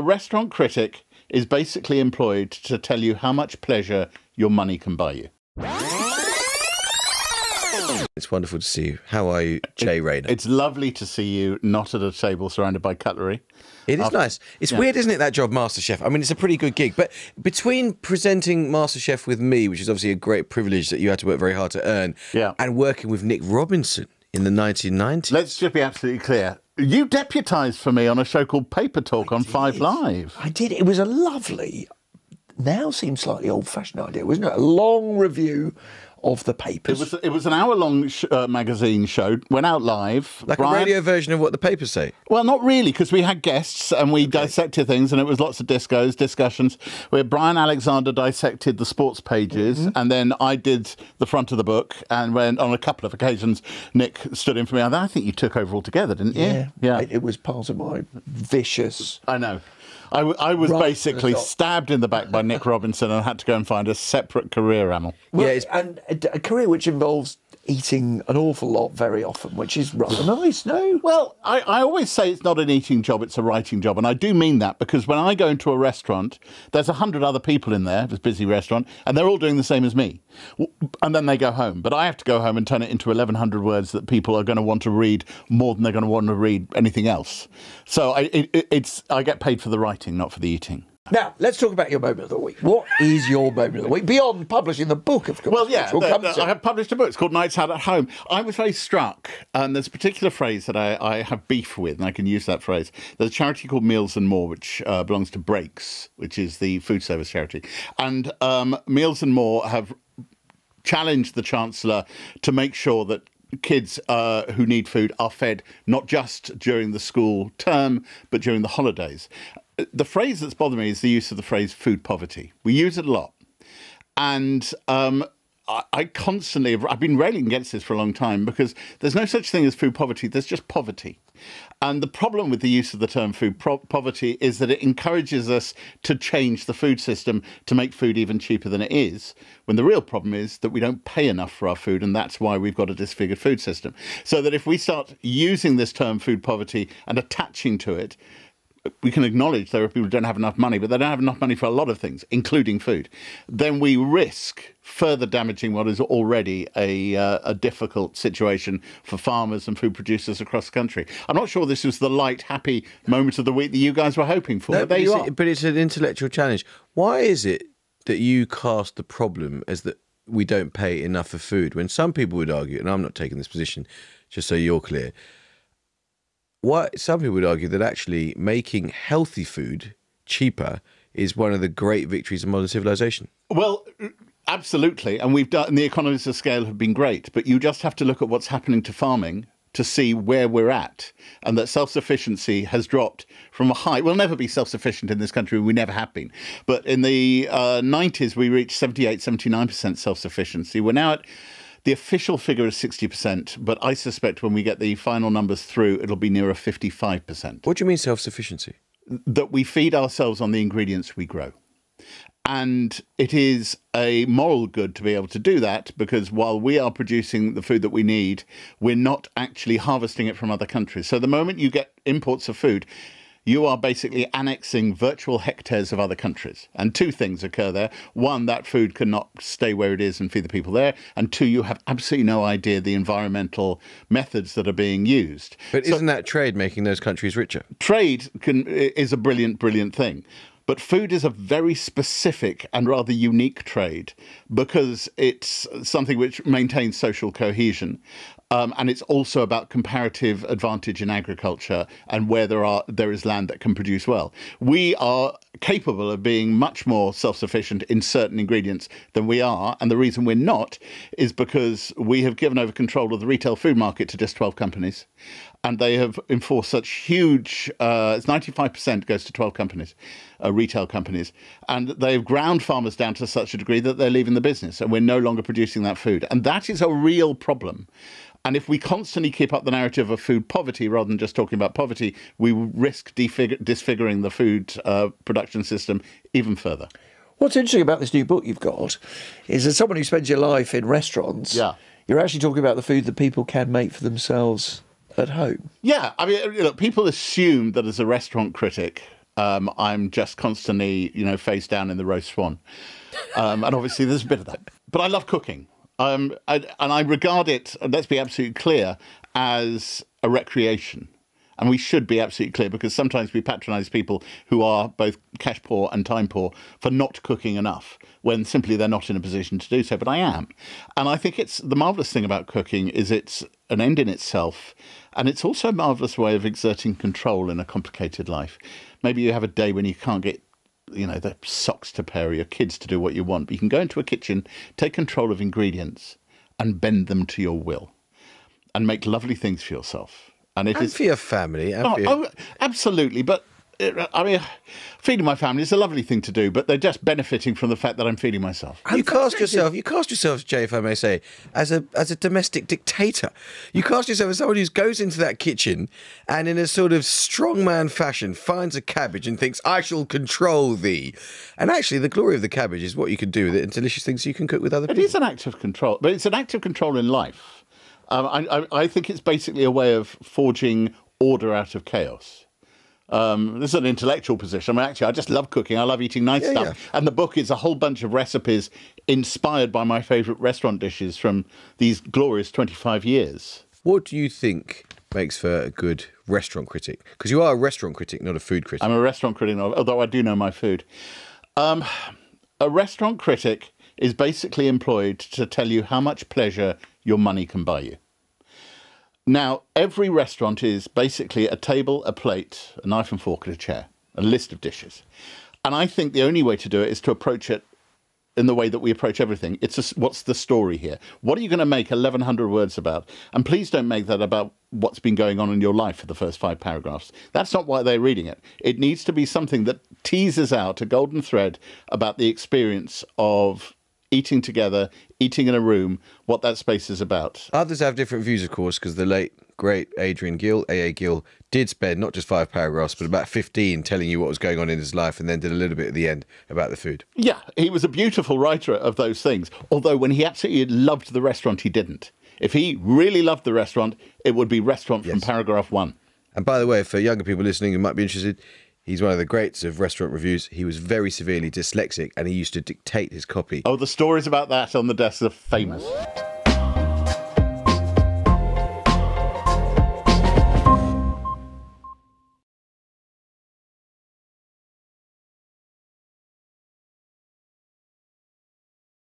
A restaurant critic is basically employed to tell you how much pleasure your money can buy you. It's wonderful to see you. How are you, Jay Rayner? It's lovely to see you not at a table surrounded by cutlery. It is nice. It's weird, isn't it, that job, Masterchef? I mean, it's a pretty good gig. But between presenting Masterchef with me, which is obviously a great privilege that you had to work very hard to earn, and working with Nick Robinson in the 1990s. Let's just be absolutely clear. You deputised for me on a show called Paper Talk on 5 Live. I did. It was a lovely, now seems slightly old-fashioned idea, wasn't it? A long review of the papers. It was an hour-long magazine show, went out live. Like a radio version of what the papers say? Well, not really, because we had guests and we dissected things, and it was lots of discussions, where Brian Alexander dissected the sports pages, and then I did the front of the book, and when on a couple of occasions Nick stood in for me. I think you took over altogether, didn't you? Yeah. It was part of my vicious... I know. I was basically stabbed in the back by Nick Robinson and had to go and find a separate career, Amol. Well, and a career which involves eating an awful lot very often, which is rather nice, no? Well, I always say it's not an eating job, it's a writing job. And I do mean that, because when I go into a restaurant, there's 100 other people in there, it's a busy restaurant, and they're all doing the same as me. And then they go home. But I have to go home and turn it into 1,100 words that people are going to want to read more than they're going to want to read anything else. So I get paid for the writing, not for the eating. Now, let's talk about your moment of the week. What is your moment of the week? Beyond publishing the book, of course. Well, yeah, I have published a book. It's called Nights Out at Home. I was very struck, and there's a particular phrase that I have beef with, and I can use that phrase. There's a charity called Meals and More, which belongs to Breaks, which is the food service charity. And Meals and More have challenged the Chancellor to make sure that kids who need food are fed not just during the school term, but during the holidays. The phrase that's bothered me is the use of the phrase food poverty. We use it a lot. And I constantly, I've been railing against this for a long time, because there's no such thing as food poverty, there's just poverty. And the problem with the use of the term food poverty is that it encourages us to change the food system to make food even cheaper than it is, when the real problem is that we don't pay enough for our food, and that's why we've got a disfigured food system. So that if we start using this term food poverty and attaching to it, we can acknowledge there are people who don't have enough money, but they don't have enough money for a lot of things, including food. Then we risk further damaging what is already a difficult situation for farmers and food producers across the country. I'm not sure this was the light, happy moment of the week that you guys were hoping for. No, but there you are. But it's an intellectual challenge. Why is it that you cast the problem as that we don't pay enough for food, when some people would argue, and I'm not taking this position, just so you're clear, some people would argue that actually making healthy food cheaper is one of the great victories of modern civilization? Well, absolutely. And the economies of scale have been great, but you just have to look at what's happening to farming to see where we're at, and that self-sufficiency has dropped from a high. We'll never be self-sufficient in this country. We never have been. But in the 90s, we reached 78, 79% self-sufficiency. We're now at... The official figure is 60%, but I suspect when we get the final numbers through, it'll be nearer 55%. What do you mean self-sufficiency? That we feed ourselves on the ingredients we grow. And it is a moral good to be able to do that, because while we are producing the food that we need, we're not actually harvesting it from other countries. So the moment you get imports of food, you are basically annexing virtual hectares of other countries. And two things occur there. One, that food cannot stay where it is and feed the people there. And two, you have absolutely no idea the environmental methods that are being used. But isn't that trade making those countries richer? Trade is a brilliant, brilliant thing. But food is a very specific and rather unique trade, because it's something which maintains social cohesion. And it's also about comparative advantage in agriculture and where there is land that can produce well. We are capable of being much more self-sufficient in certain ingredients than we are. And the reason we're not is because we have given over control of the retail food market to just 12 companies. And they have enforced such huge, 95% goes to 12 companies, retail companies. And they've ground farmers down to such a degree that they're leaving the business, and we're no longer producing that food. And that is a real problem. And if we constantly keep up the narrative of food poverty rather than just talking about poverty, we risk disfiguring the food production system even further. What's interesting about this new book you've got is, as someone who spends your life in restaurants, you're actually talking about the food that people can make for themselves at home. Yeah, I mean, look, people assume that as a restaurant critic, I'm just constantly, face down in the roast swan. And obviously there's a bit of that. But I love cooking. And I regard it, let's be absolutely clear, as a recreation. And we should be absolutely clear, because sometimes we patronise people who are both cash poor and time poor for not cooking enough, when simply they're not in a position to do so. But I am. And I think it's the marvellous thing about cooking is it's an end in itself. And it's also a marvellous way of exerting control in a complicated life. Maybe you have a day when you can't get the socks to pair, or your kids to do what you want. But you can go into a kitchen, take control of ingredients and bend them to your will and make lovely things for yourself. And for your family. Absolutely. But feeding my family is a lovely thing to do, but they're just benefiting from the fact that I'm feeding myself. You cast yourself, Jay, if I may say, as a domestic dictator. You cast yourself as someone who goes into that kitchen and in a sort of strongman fashion finds a cabbage and thinks, I shall control thee. And actually, the glory of the cabbage is what you can do with it and delicious things you can cook with other people. It is an act of control, but it's an act of control in life. I think it's basically a way of forging order out of chaos. This is an intellectual position. I just love cooking. I love eating nice stuff. Yeah. And the book is a whole bunch of recipes inspired by my favourite restaurant dishes from these glorious 25 years. What do you think makes for a good restaurant critic? Because you are a restaurant critic, not a food critic. I'm a restaurant critic, although I do know my food. A restaurant critic is basically employed to tell you how much pleasure your money can buy you. Now, every restaurant is basically a table, a plate, a knife and fork and a chair, a list of dishes. And I think the only way to do it is to approach it in the way that we approach everything. What's the story here? What are you going to make 1,100 words about? And please don't make that about what's been going on in your life for the first 5 paragraphs. That's not why they're reading it. It needs to be something that teases out a golden thread about the experience of eating together, eating in a room, what that space is about. Others have different views, of course, because the late, great Adrian Gill, A.A. Gill, did spend not just 5 paragraphs, but about 15 telling you what was going on in his life, and then did a little bit at the end about the food. Yeah, he was a beautiful writer of those things, although when he absolutely loved the restaurant, he didn't. If he really loved the restaurant, it would be restaurant from paragraph 1. And by the way, for younger people listening who might be interested, he's one of the greats of restaurant reviews. He was very severely dyslexic and he used to dictate his copy. Oh, the stories about that on the desk are famous.